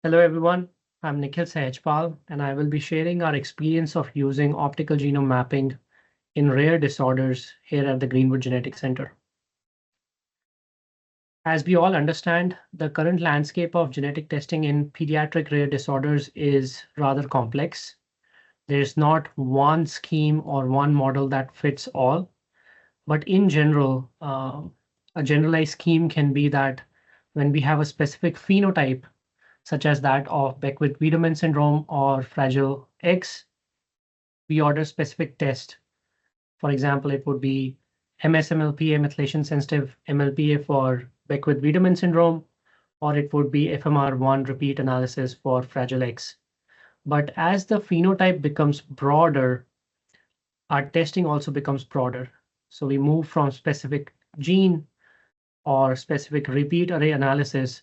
Hello everyone, I'm Nikhil Sahajpal and I will be sharing our experience of using optical genome mapping in rare disorders here at the Greenwood Genetics Center. As we all understand, the current landscape of genetic testing in pediatric rare disorders is rather complex. There's not one scheme or one model that fits all, but in general, a generalized scheme can be that when we have a specific phenotype, such as that of Beckwith-Wiedemann syndrome or Fragile X, we order specific test. For example, it would be MS-MLPA methylation-sensitive MLPA for Beckwith-Wiedemann syndrome, or it would be FMR1 repeat analysis for Fragile X. But as the phenotype becomes broader, our testing also becomes broader. So we move from specific gene or specific repeat array analysis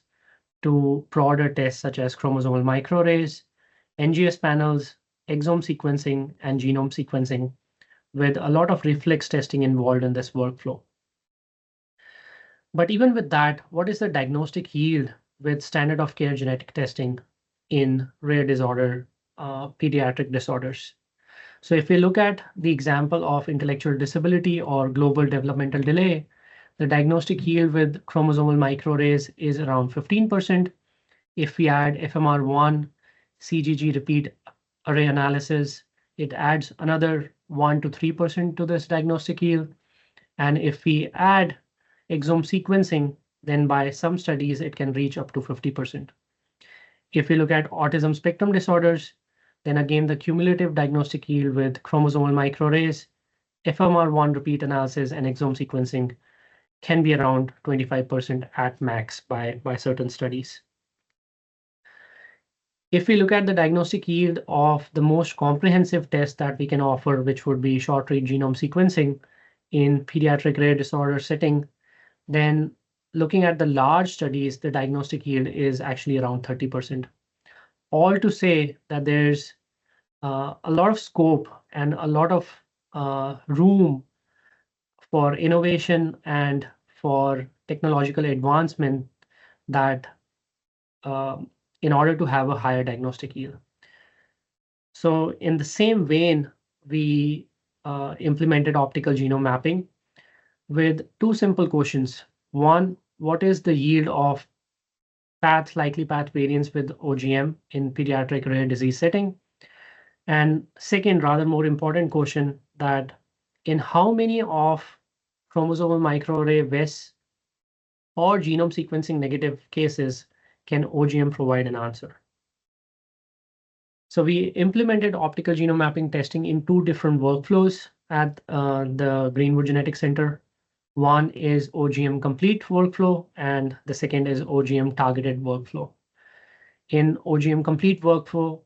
to broader tests such as chromosomal microarrays, NGS panels, exome sequencing, and genome sequencing, with a lot of reflex testing involved in this workflow. But even with that, what is the diagnostic yield with standard of care genetic testing in rare disorder, pediatric disorders? So if we look at the example of intellectual disability or global developmental delay, the diagnostic yield with chromosomal microarrays is around 15%. If we add FMR1 CGG repeat array analysis, it adds another 1 to 3% to this diagnostic yield. And if we add exome sequencing, then by some studies, it can reach up to 50%. If we look at autism spectrum disorders, then again, the cumulative diagnostic yield with chromosomal microarrays, FMR1 repeat analysis, and exome sequencing can be around 25% at max by certain studies. If we look at the diagnostic yield of the most comprehensive test that we can offer, which would be short-read genome sequencing in pediatric rare disorder setting, then looking at the large studies, the diagnostic yield is actually around 30%. All to say that there's a lot of scope and a lot of room for innovation and for technological advancement that in order to have a higher diagnostic yield. So in the same vein, we implemented optical genome mapping with two simple questions. One, what is the yield of likely path variants with OGM in pediatric rare disease setting? And second, rather more important question, that in how many of chromosomal microarray VES or genome sequencing negative cases can OGM provide an answer? So we implemented optical genome mapping testing in two different workflows at the Greenwood Genetics Center. One is OGM complete workflow, and the second is OGM targeted workflow. In OGM complete workflow,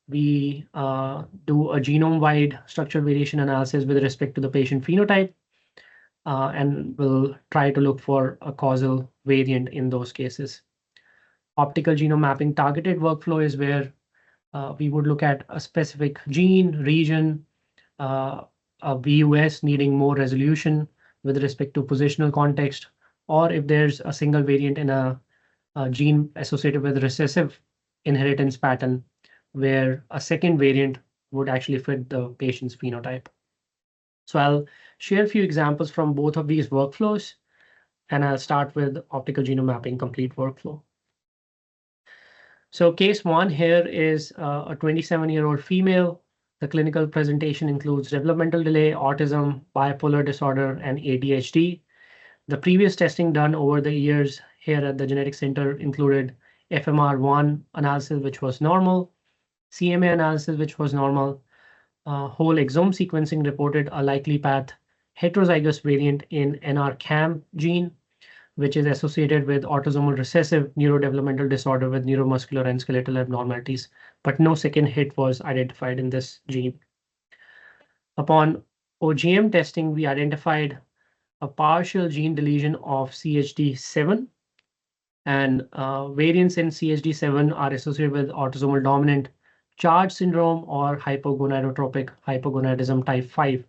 we do a genome-wide structural variation analysis with respect to the patient phenotype, and we'll try to look for a causal variant in those cases. Optical genome mapping targeted workflow is where we would look at a specific gene, region, a VUS needing more resolution with respect to positional context, or if there's a single variant in a gene associated with recessive inheritance pattern, where a second variant would actually fit the patient's phenotype. So I'll share a few examples from both of these workflows, and I'll start with optical genome mapping complete workflow. So case one here is a 27-year-old female. The clinical presentation includes developmental delay, autism, bipolar disorder, and ADHD. The previous testing done over the years here at the Genetics Center included FMR1 analysis, which was normal, CMA analysis, which was normal, whole exome sequencing reported a likely path heterozygous variant in NR-CAM gene, which is associated with autosomal recessive neurodevelopmental disorder with neuromuscular and skeletal abnormalities, but no second hit was identified in this gene. Upon OGM testing, we identified a partial gene deletion of CHD7, and variants in CHD7 are associated with autosomal dominant CHARGE syndrome or hypogonadotropic hypogonadism type 5.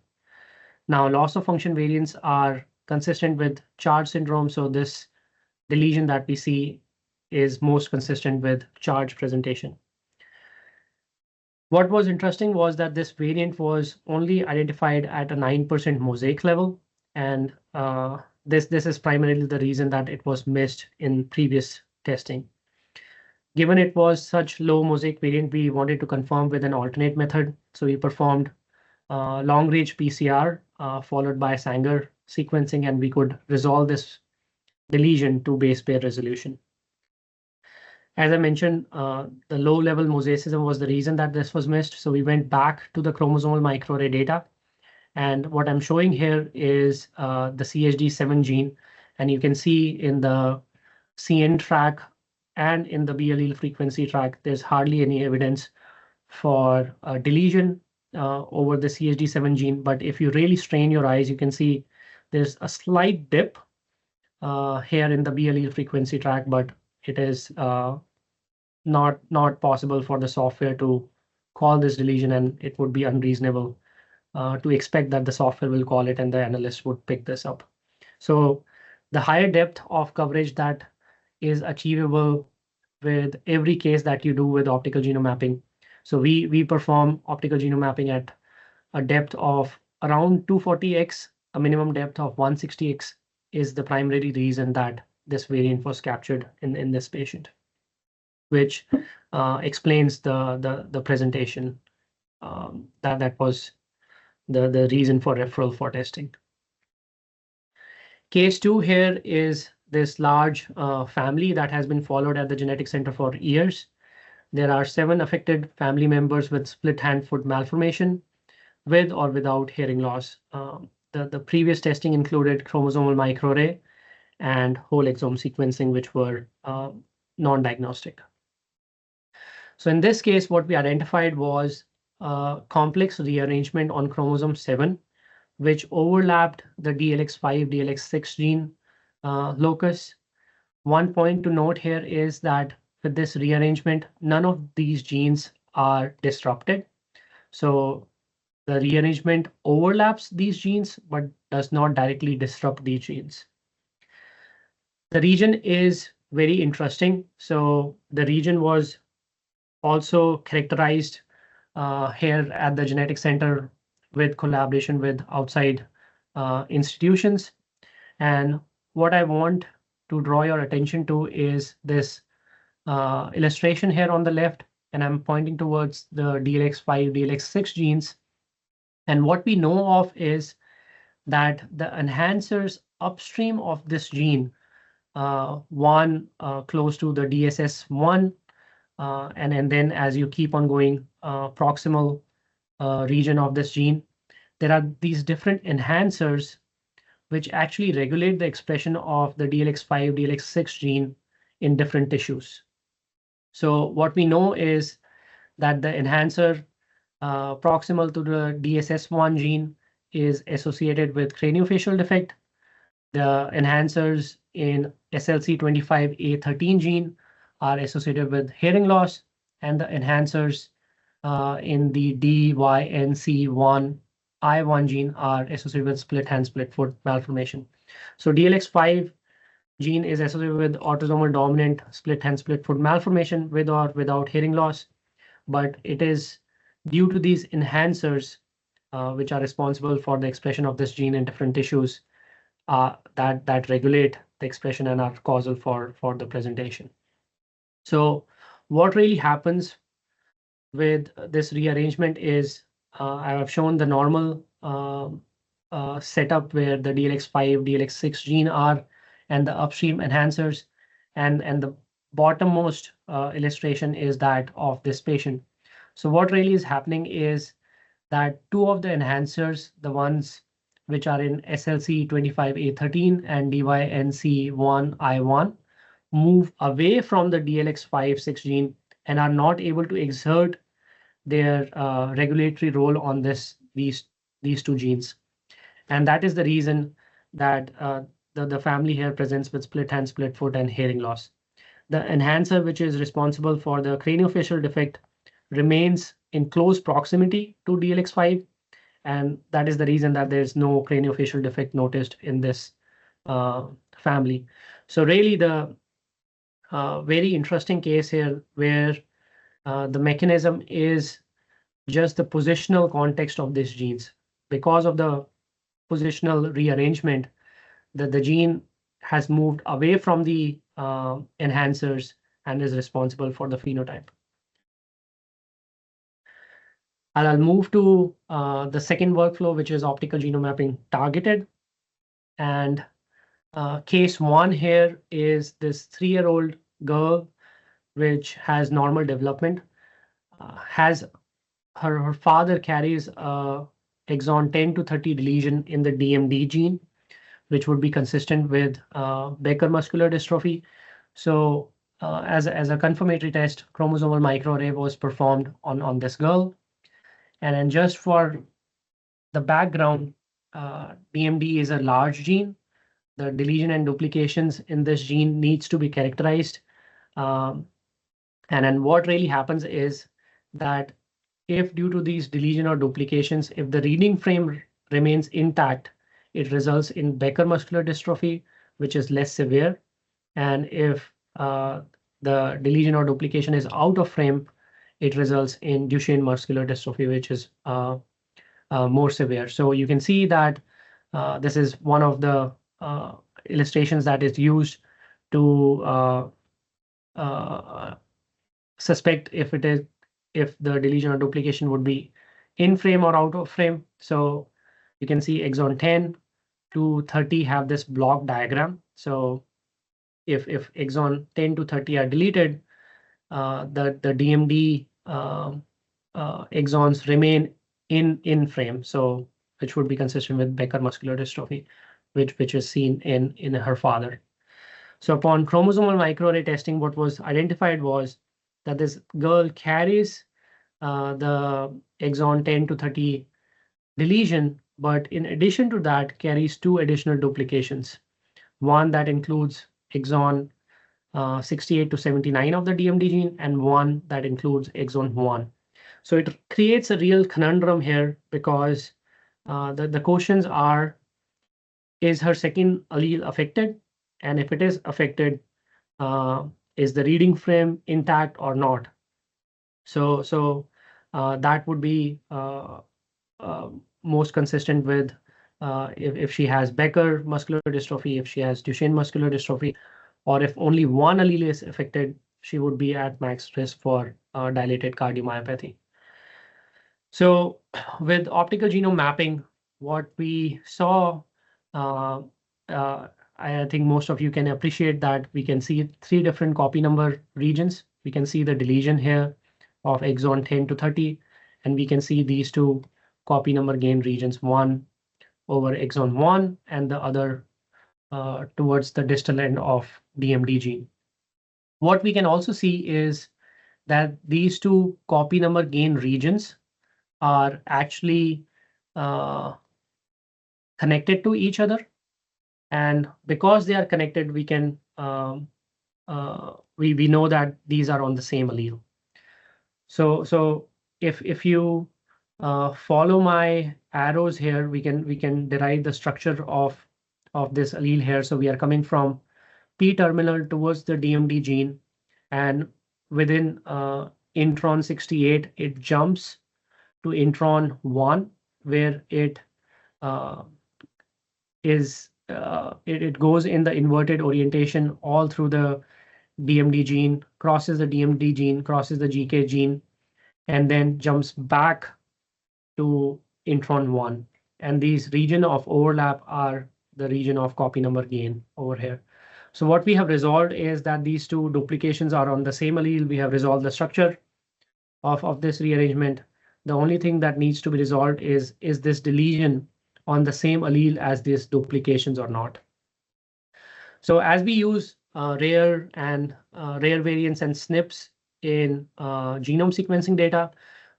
Now, loss of function variants are consistent with CHARGE syndrome, so this deletion that we see is most consistent with charge presentation. What was interesting was that this variant was only identified at a 9% mosaic level, and this is primarily the reason that it was missed in previous testing. Given it was such low mosaic variant, we wanted to confirm with an alternate method. So we performed long-range PCR followed by Sanger sequencing, and we could resolve this deletion to base pair resolution. As I mentioned, the low-level mosaicism was the reason that this was missed. So we went back to the chromosomal microarray data. And what I'm showing here is the CHD7 gene. And you can see in the CN track and in the B allele frequency track, there's hardly any evidence for deletion over the CHD7 gene. But if you really strain your eyes, you can see there's a slight dip here in the B allele frequency track, but it is not possible for the software to call this deletion, and it would be unreasonable to expect that the software will call it and the analyst would pick this up. So the higher depth of coverage that is achievable with every case that you do with optical genome mapping. So we perform optical genome mapping at a depth of around 240x, a minimum depth of 160x is the primary reason that this variant was captured in this patient, which explains the presentation that was the reason for referral for testing. Case 2 here is this large family that has been followed at the Genetics Center for years. There are 7 affected family members with split hand-foot malformation with or without hearing loss. The previous testing included chromosomal microarray and whole exome sequencing, which were non-diagnostic. So in this case, what we identified was a complex rearrangement on chromosome 7, which overlapped the DLX5, DLX6 gene locus. One point to note here is that with this rearrangement, none of these genes are disrupted. So the rearrangement overlaps these genes, but does not directly disrupt these genes. The region is very interesting. So the region was also characterized here at the Genetics Center with collaboration with outside institutions. And what I want to draw your attention to is this illustration here on the left, and I'm pointing towards the DLX5, DLX6 genes. And what we know of is that the enhancers upstream of this gene, one close to the DSS1, and then as you keep on going proximal region of this gene, there are these different enhancers which actually regulate the expression of the DLX5, DLX6 gene in different tissues. So what we know is that the enhancer proximal to the DSS1 gene is associated with craniofacial defect. The enhancers in SLC25A13 gene are associated with hearing loss, and the enhancers in the DYNC1I1 gene are associated with split hand, split foot malformation. So DLX5 gene is associated with autosomal dominant split hand, split foot malformation with or without hearing loss, but it is due to these enhancers which are responsible for the expression of this gene in different tissues that regulate the expression and are causal for the presentation. So what really happens with this rearrangement is I have shown the normal setup where the DLX5, DLX6 gene are and the upstream enhancers, and the bottommost illustration is that of this patient. So what really is happening is that 2 of the enhancers, the ones which are in SLC25A13 and DYNC1I1, move away from the DLX5-6 gene and are not able to exert their regulatory role on these 2 genes. And that is the reason that the family here presents with split hand, split foot, and hearing loss. The enhancer, which is responsible for the craniofacial defect, remains in close proximity to DLX5, and that is the reason that there's no craniofacial defect noticed in this family. So really the very interesting case here where the mechanism is just the positional context of these genes. Because of the positional rearrangement, that the gene has moved away from the enhancers and is responsible for the phenotype. I'll move to the second workflow, which is optical genome mapping targeted. And case one here is this 3-year-old girl, which has normal development, has her father carries a exon 10 to 30 deletion in the DMD gene, which would be consistent with Becker muscular dystrophy. So as a confirmatory test, chromosomal microarray was performed on this girl. And then just for the background, DMD is a large gene. The deletion and duplications in this gene needs to be characterized. And then what really happens is that if due to these deletion or duplications, if the reading frame remains intact, it results in Becker muscular dystrophy, which is less severe. And if the deletion or duplication is out of frame, it results in Duchenne muscular dystrophy, which is more severe. So you can see that this is one of the illustrations that is used to suspect if the deletion or duplication would be in frame or out of frame. So you can see exon 10 to 30 have this block diagram. So if exon 10 to 30 are deleted, the DMD exons remain in frame, so which would be consistent with Becker muscular dystrophy, which is seen in her father. So upon chromosomal microarray testing, what was identified was that this girl carries the exon 10 to 30 deletion, but in addition to that carries 2 additional duplications. One that includes exon 68 to 79 of the DMD gene, and one that includes exon 1. So it creates a real conundrum here because the questions are, is her second allele affected? And if it is affected, is the reading frame intact or not? So that would be most consistent with if she has Becker muscular dystrophy, if she has Duchenne muscular dystrophy, or if only one allele is affected, she would be at max risk for dilated cardiomyopathy. So with optical genome mapping, what we saw, I think most of you can appreciate that we can see 3 different copy number regions. We can see the deletion here of exon 10 to 30, and we can see these 2 copy number gain regions, one over exon 1 and the other towards the distal end of DMD gene. What we can also see is that these 2 copy number gain regions are actually connected to each other. And because they are connected, we can we know that these are on the same allele. So if you follow my arrows here, we can derive the structure of this allele here. So we are coming from P terminal towards the DMD gene, and within intron 68, it jumps to intron 1, where it it goes in the inverted orientation all through the DMD gene, crosses the DMD gene, crosses the GK gene, and then jumps back to intron 1. And these region of overlap are the region of copy number gain over here. So what we have resolved is that these 2 duplications are on the same allele. We have resolved the structure of this rearrangement. The only thing that needs to be resolved is this deletion on the same allele as these duplications or not. So as we use rare variants and SNPs in genome sequencing data,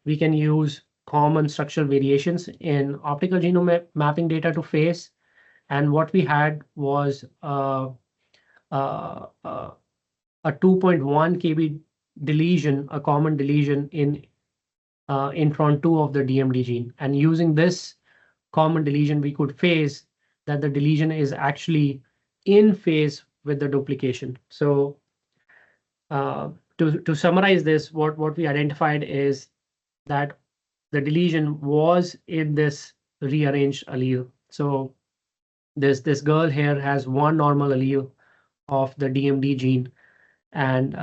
we can use common structural variations in optical genome mapping data to phase. And what we had was a 2.1 kb deletion, a common deletion in intron 2 of the DMD gene. And using this common deletion, we could phase that the deletion is actually in phase with the duplication. So To summarize this, what we identified is that the deletion was in this rearranged allele. So this girl here has one normal allele of the DMD gene and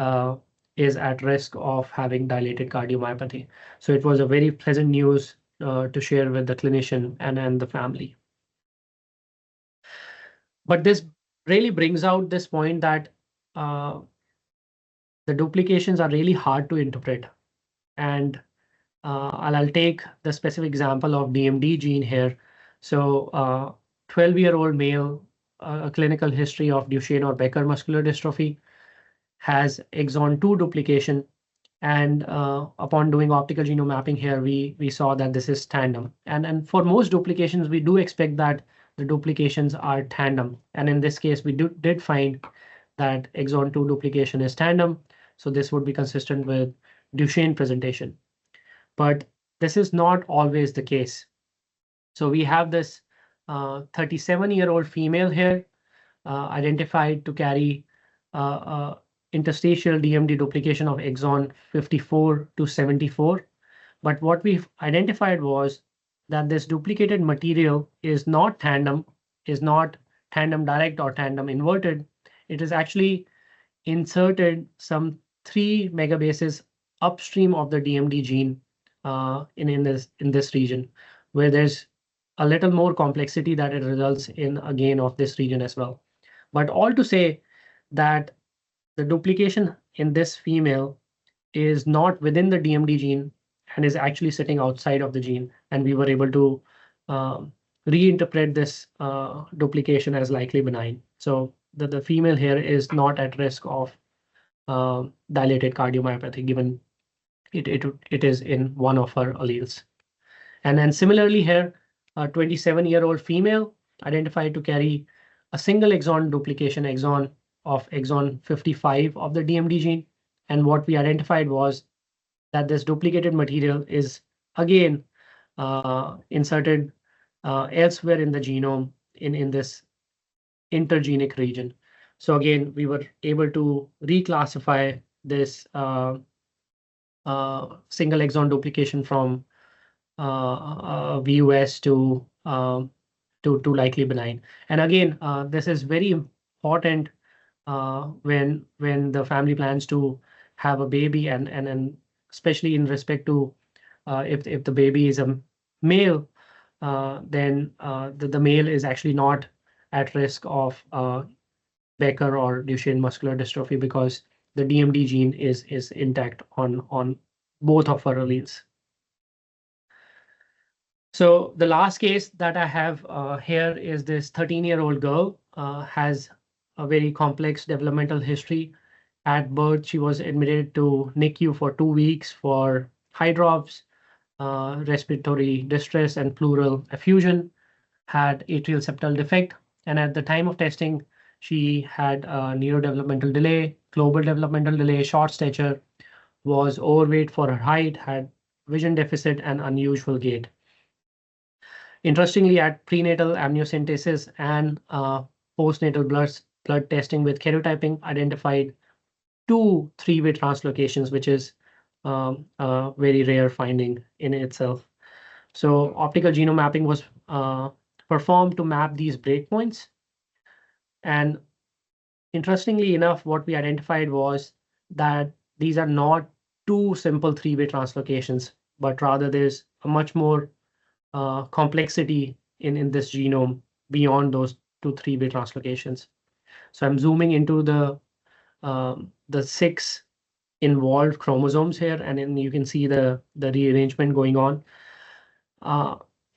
is at risk of having dilated cardiomyopathy. So it was a very pleasant news to share with the clinician and the family. But this really brings out this point that the duplications are really hard to interpret. And I'll take the specific example of DMD gene here. So 12-year-old male, a clinical history of Duchenne or Becker muscular dystrophy, has exon 2 duplication. And upon doing optical genome mapping here, we saw that this is tandem. And for most duplications, we do expect that the duplications are tandem. And in this case, we did find that exon 2 duplication is tandem. So this would be consistent with Duchenne presentation. But this is not always the case. So we have this 37-year-old female here identified to carry interstitial DMD duplication of exon 54 to 74. But what we've identified was that this duplicated material is not tandem direct or tandem inverted. It is actually inserted some 3 megabases upstream of the DMD gene in this region, where there's a little more complexity that it results in a gain of this region as well. But all to say that the duplication in this female is not within the DMD gene and is actually sitting outside of the gene. And we were able to reinterpret this duplication as likely benign. So the female here is not at risk of dilated cardiomyopathy, given it is in one of her alleles. And then similarly here, a 27-year-old female identified to carry a single exon duplication exon of exon 55 of the DMD gene. And what we identified was that this duplicated material is again inserted elsewhere in the genome in this intergenic region. So again, we were able to reclassify this single exon duplication from VUS to likely benign. And again, this is very important when the family plans to have a baby, and especially in respect to if the baby is a male, then the male is actually not at risk of Becker or Duchenne muscular dystrophy because the DMD gene is intact on both of our alleles. So the last case that I have here is this 13-year-old girl has a very complex developmental history. At birth, she was admitted to NICU for 2 weeks for high drops, respiratory distress, and pleural effusion, had atrial septal defect. And at the time of testing, she had a neurodevelopmental delay, global developmental delay, short stature, was overweight for her height, had vision deficit, and unusual gait. Interestingly, at prenatal amniocentesis and postnatal blood testing with karyotyping identified 2 3-way translocations, which is a very rare finding in itself. So optical genome mapping was performed to map these breakpoints. And interestingly enough, what we identified was that these are not 2 simple 3-way translocations, but rather there's a much more complexity in this genome beyond those 2 3-way translocations. So I'm zooming into the 6 involved chromosomes here, and then you can see the rearrangement going on.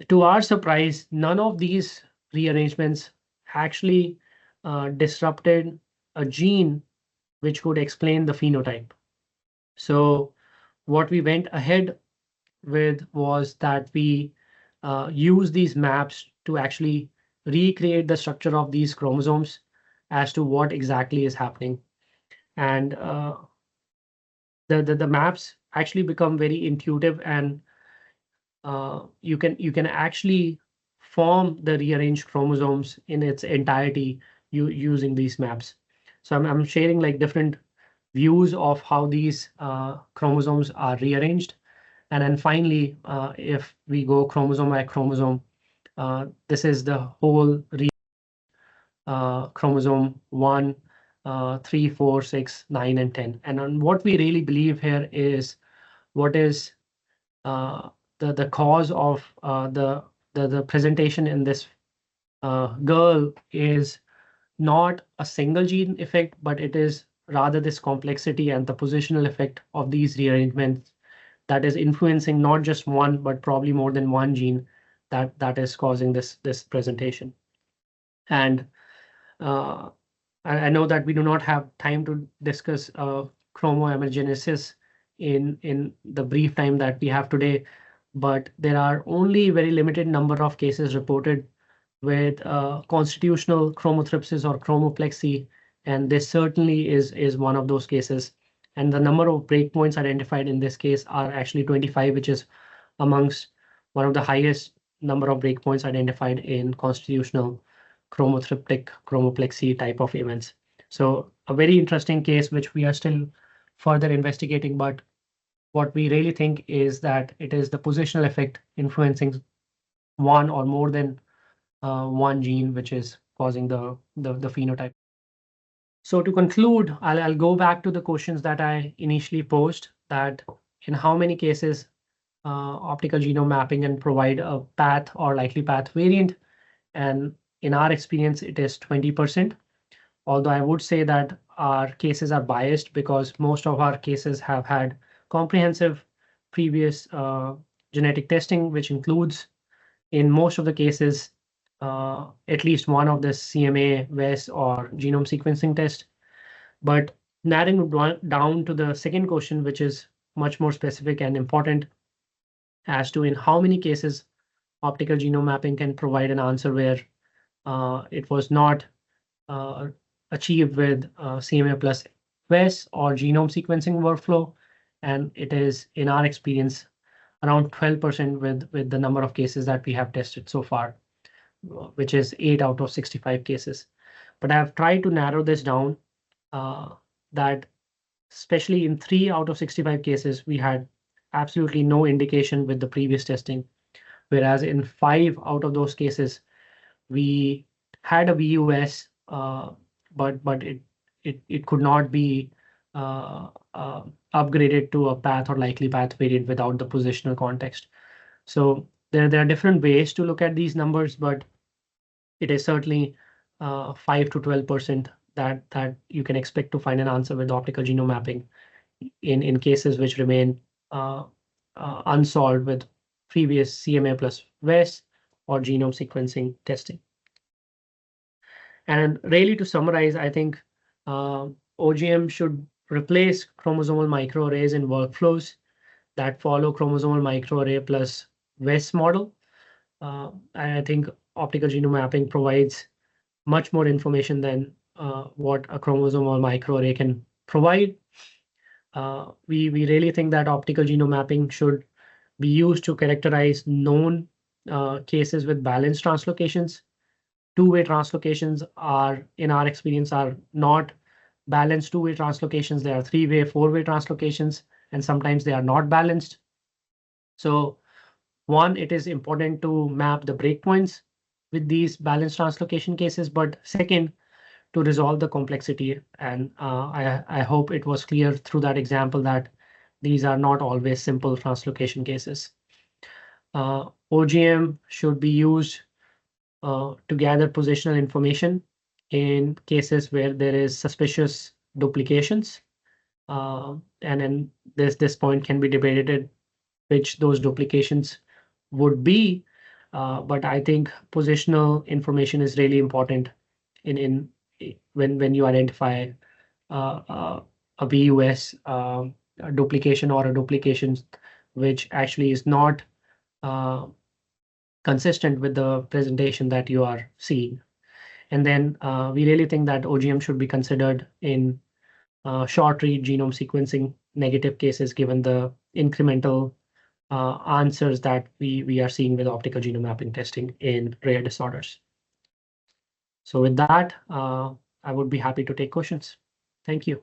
To our surprise, none of these rearrangements actually disrupted a gene which could explain the phenotype. So what we went ahead with was that we use these maps to actually recreate the structure of these chromosomes as to what exactly is happening. And the maps actually become very intuitive, and you can actually form the rearranged chromosomes in its entirety using these maps. So I'm sharing like different views of how these chromosomes are rearranged. And then finally, if we go chromosome by chromosome, this is the whole chromosome 1, 3, 4, 6, 9, and 10. And what we really believe here is what is the cause of the presentation in this girl is not a single gene effect, but it is rather this complexity and the positional effect of these rearrangements that is influencing not just one, but probably more than one gene that is causing this presentation. And I know that we do not have time to discuss chromoemergenesis in the brief time that we have today, but there are only very limited number of cases reported with constitutional chromothripsis or chromoplexy, and this certainly is one of those cases. And the number of breakpoints identified in this case are actually 25, which is amongst one of the highest number of breakpoints identified in constitutional chromothriptic chromoplexy type of events. So a very interesting case, which we are still further investigating, but what we really think is that it is the positional effect influencing one or more than one gene, which is causing the phenotype. So to conclude, I'll go back to the questions that I initially posed, that in how many cases optical genome mapping can provide a path or likely path variant. And in our experience, it is 20%. Although I would say that our cases are biased because most of our cases have had comprehensive previous genetic testing, which includes, in most of the cases, at least one of the CMA, WES, or genome sequencing test. But narrowing down to the second question, which is much more specific and important, as to in how many cases optical genome mapping can provide an answer where it was not achieved with CMA plus WES or genome sequencing workflow. And it is, in our experience, around 12% with the number of cases that we have tested so far, which is 8 out of 65 cases. But I've tried to narrow this down, that especially in 3 out of 65 cases, we had absolutely no indication with the previous testing, whereas in 5 out of those cases, we had a VUS, but it could not be upgraded to a path or likely path variant without the positional context. So there are different ways to look at these numbers, but it is certainly 5 to 12% that you can expect to find an answer with optical genome mapping in cases which remain unsolved with previous CMA plus WES or genome sequencing testing. And really, to summarize, I think OGM should replace chromosomal microarrays in workflows that follow chromosomal microarray plus WES model. I think optical genome mapping provides much more information than what a chromosomal microarray can provide. We really think that optical genome mapping should be used to characterize known cases with balanced translocations. Two-way translocations are, in our experience, are not balanced two-way translocations. They are three-way, four-way translocations, and sometimes they are not balanced. So one, it is important to map the breakpoints with these balanced translocation cases, but second, to resolve the complexity. And I hope it was clear through that example that these are not always simple translocation cases. OGM should be used to gather positional information in cases where there is suspicious duplications. And then this point can be debated which those duplications would be. But I think positional information is really important in when you identify a VUS a duplication or a duplication which actually is not consistent with the presentation that you are seeing. And then we really think that OGM should be considered in short read genome sequencing negative cases, given the incremental answers that we are seeing with optical genome mapping testing in rare disorders. So with that, I would be happy to take questions. Thank you.